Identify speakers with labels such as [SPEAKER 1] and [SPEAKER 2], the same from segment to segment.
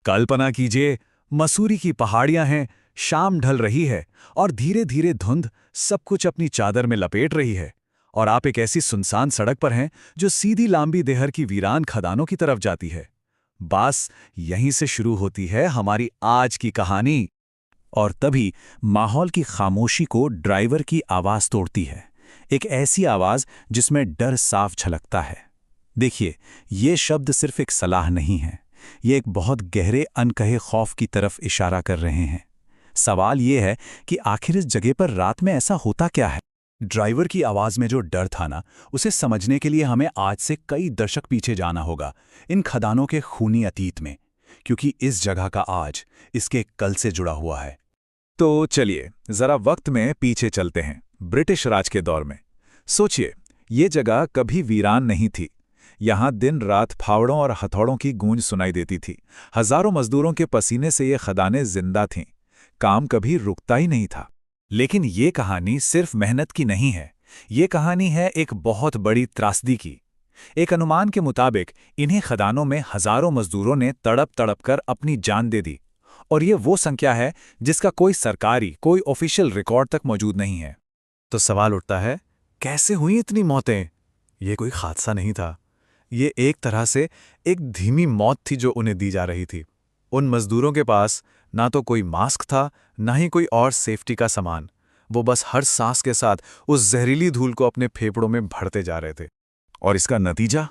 [SPEAKER 1] कल्पना कीजिए, मसूरी की पहाड़ियां हैं, शाम ढल रही है और धीरे धीरे धुंध सब कुछ अपनी चादर में लपेट रही है। और आप एक ऐसी सुनसान सड़क पर हैं जो सीधी लांबी देहर की वीरान खदानों की तरफ जाती है। बस यहीं से शुरू होती है हमारी आज की कहानी। और तभी माहौल की खामोशी को ड्राइवर की आवाज तोड़ती है, एक ऐसी आवाज जिसमें डर साफ झलकता है। देखिए, ये शब्द सिर्फ एक सलाह नहीं है, ये एक बहुत गहरे अनकहे खौफ की तरफ इशारा कर रहे हैं। सवाल ये है कि आखिर इस जगह पर रात में ऐसा होता क्या है? ड्राइवर की आवाज में जो डर था ना, उसे समझने के लिए हमें आज से कई दशक पीछे जाना होगा, इन खदानों के खूनी अतीत में, क्योंकि इस जगह का आज इसके कल से जुड़ा हुआ है। तो चलिए जरा वक्त में पीछे चलते हैं, ब्रिटिश राज के दौर में। सोचिए, ये जगह कभी वीरान नहीं थी। यहां दिन रात फावड़ों और हथौड़ों की गूंज सुनाई देती थी। हजारों मजदूरों के पसीने से ये खदानें जिंदा थीं। काम कभी रुकता ही नहीं था। लेकिन ये कहानी सिर्फ मेहनत की नहीं है, ये कहानी है एक बहुत बड़ी त्रासदी की। एक अनुमान के मुताबिक इन्हीं खदानों में हजारों मजदूरों ने तड़प तड़प कर अपनी जान दे दी। और ये वो संख्या है जिसका कोई सरकारी, कोई ऑफिशियल रिकॉर्ड तक मौजूद नहीं है। तो सवाल उठता है, कैसे हुई इतनी मौतें? ये कोई हादसा नहीं था, ये एक तरह से एक धीमी मौत थी जो उन्हें दी जा रही थी। उन मजदूरों के पास ना तो कोई मास्क था, ना ही कोई और सेफ्टी का सामान। वो बस हर सांस के साथ उस जहरीली धूल को अपने फेफड़ों में भरते जा रहे थे। और इसका नतीजा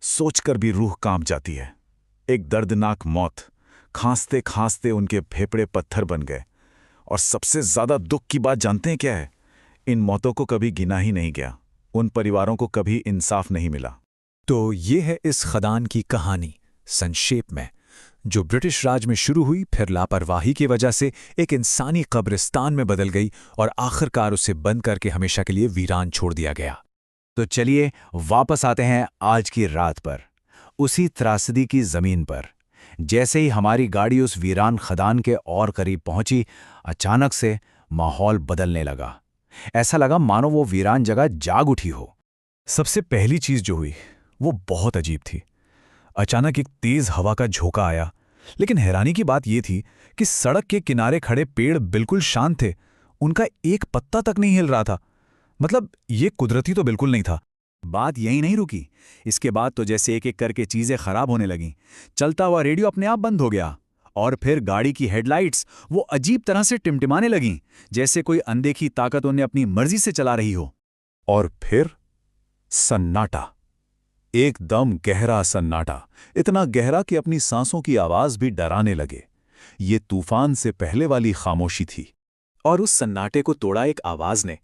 [SPEAKER 1] सोचकर भी रूह कांप जाती है। एक दर्दनाक मौत। खांसते खांसते उनके फेफड़े पत्थर बन गए। और सबसे ज्यादा दुख की बात जानते हैं क्या है? इन मौतों को कभी गिना ही नहीं गया। उन परिवारों को कभी इंसाफ नहीं मिला। तो ये है इस खदान की कहानी संक्षेप में, जो ब्रिटिश राज में शुरू हुई, फिर लापरवाही की वजह से एक इंसानी कब्रिस्तान में बदल गई और आखिरकार उसे बंद करके हमेशा के लिए वीरान छोड़ दिया गया। तो चलिए वापस आते हैं आज की रात पर, उसी त्रासदी की जमीन पर। जैसे ही हमारी गाड़ी उस वीरान खदान के और करीब पहुंची, अचानक से माहौल बदलने लगा। ऐसा लगा मानो वो वीरान जगह जाग उठी हो। सबसे पहली चीज जो हुई वो बहुत अजीब थी। अचानक एक तेज हवा का झोंका आया, लेकिन हैरानी की बात यह थी कि सड़क के किनारे खड़े पेड़ बिल्कुल शांत थे। उनका एक पत्ता तक नहीं हिल रहा था। मतलब ये कुदरती तो बिल्कुल नहीं था। बात यही नहीं रुकी। इसके बाद तो जैसे एक एक करके चीजें खराब होने लगीं। चलता हुआ रेडियो अपने आप बंद हो गया, और फिर गाड़ी की हेडलाइट्स वो अजीब तरह से टिमटिमाने लगीं, जैसे कोई अनदेखी ताकत उन्हें अपनी मर्जी से चला रही हो। और फिर सन्नाटा, एकदम गहरा सन्नाटा, इतना गहरा कि अपनी सांसों की आवाज भी डराने लगे। ये तूफान से पहले वाली खामोशी थी। और उस सन्नाटे को तोड़ा एक आवाज ने,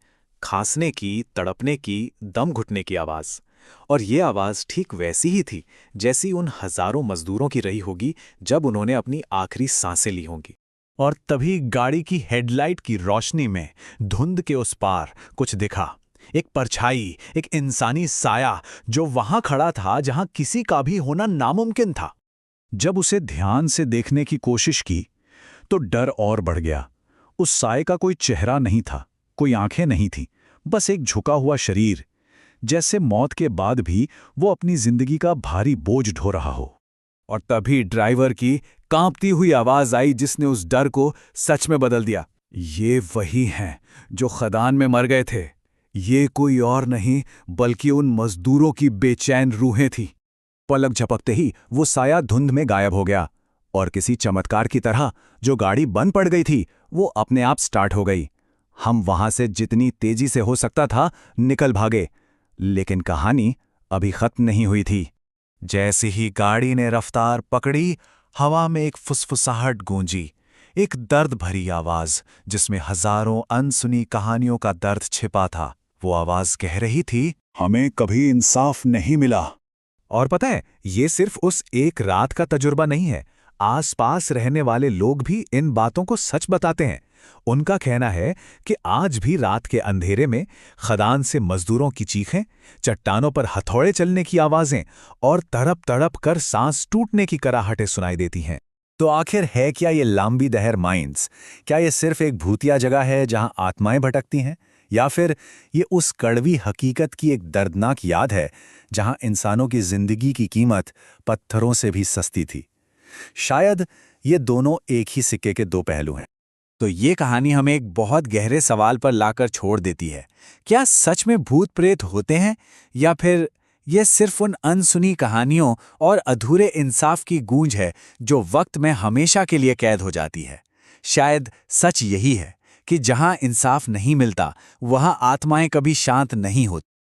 [SPEAKER 1] खांसने की, तड़पने की, दम घुटने की आवाज। और ये आवाज ठीक वैसी ही थी जैसी उन हजारों मजदूरों की रही होगी जब उन्होंने अपनी आखिरी सांसें ली होंगी। और तभी गाड़ी की हेडलाइट की रोशनी में धुंध के उस पार कुछ दिखा। एक परछाई, एक इंसानी साया जो वहां खड़ा था जहां किसी का भी होना नामुमकिन था। जब उसे ध्यान से देखने की कोशिश की तो डर और बढ़ गया। उस साये का कोई चेहरा नहीं था, कोई आंखें नहीं थीं, बस एक झुका हुआ शरीर, जैसे मौत के बाद भी वो अपनी जिंदगी का भारी बोझ ढो रहा हो। और तभी ड्राइवर की कांपती हुई आवाज आई जिसने उस डर को सच में बदल दिया। ये वही हैं जो खदान में मर गए थे। ये कोई और नहीं बल्कि उन मजदूरों की बेचैन रूहें थीं। पलक झपकते ही वो साया धुंध में गायब हो गया, और किसी चमत्कार की तरह जो गाड़ी बंद पड़ गई थी वो अपने आप स्टार्ट हो गई। हम वहां से जितनी तेजी से हो सकता था निकल भागे, लेकिन कहानी अभी खत्म नहीं हुई थी। जैसे ही गाड़ी ने रफ्तार पकड़ी, हवा में एक फुसफुसाहट गूंजी, एक दर्द भरी आवाज जिसमें हजारों अनसुनी कहानियों का दर्द छिपा था। वो आवाज कह रही थी, हमें कभी इंसाफ नहीं मिला। और पता है, ये सिर्फ उस एक रात का तजुर्बा नहीं है। आसपास रहने वाले लोग भी इन बातों को सच बताते हैं। उनका कहना है कि आज भी रात के अंधेरे में खदान से मजदूरों की चीखें, चट्टानों पर हथौड़े चलने की आवाजें और तड़प तड़प कर सांस टूटने की कराहटें सुनाई देती हैं। तो आखिर है क्या ये लांबी दहर माइंस? क्या ये सिर्फ एक भूतिया जगह है जहां आत्माएं भटकती हैं, या फिर ये उस कड़वी हकीकत की एक दर्दनाक याद है जहां इंसानों की जिंदगी की कीमत पत्थरों से भी सस्ती थी? शायद ये दोनों एक ही सिक्के के दो पहलू हैं।
[SPEAKER 2] तो ये कहानी हमें एक बहुत गहरे सवाल पर लाकर छोड़ देती है। क्या सच में भूत प्रेत होते हैं, या फिर ये सिर्फ उन अनसुनी कहानियों और अधूरे इंसाफ की गूंज है जो वक्त में हमेशा के लिए कैद हो जाती है? शायद सच यही है कि जहां इंसाफ नहीं मिलता, वहां आत्माएं कभी शांत नहीं होती।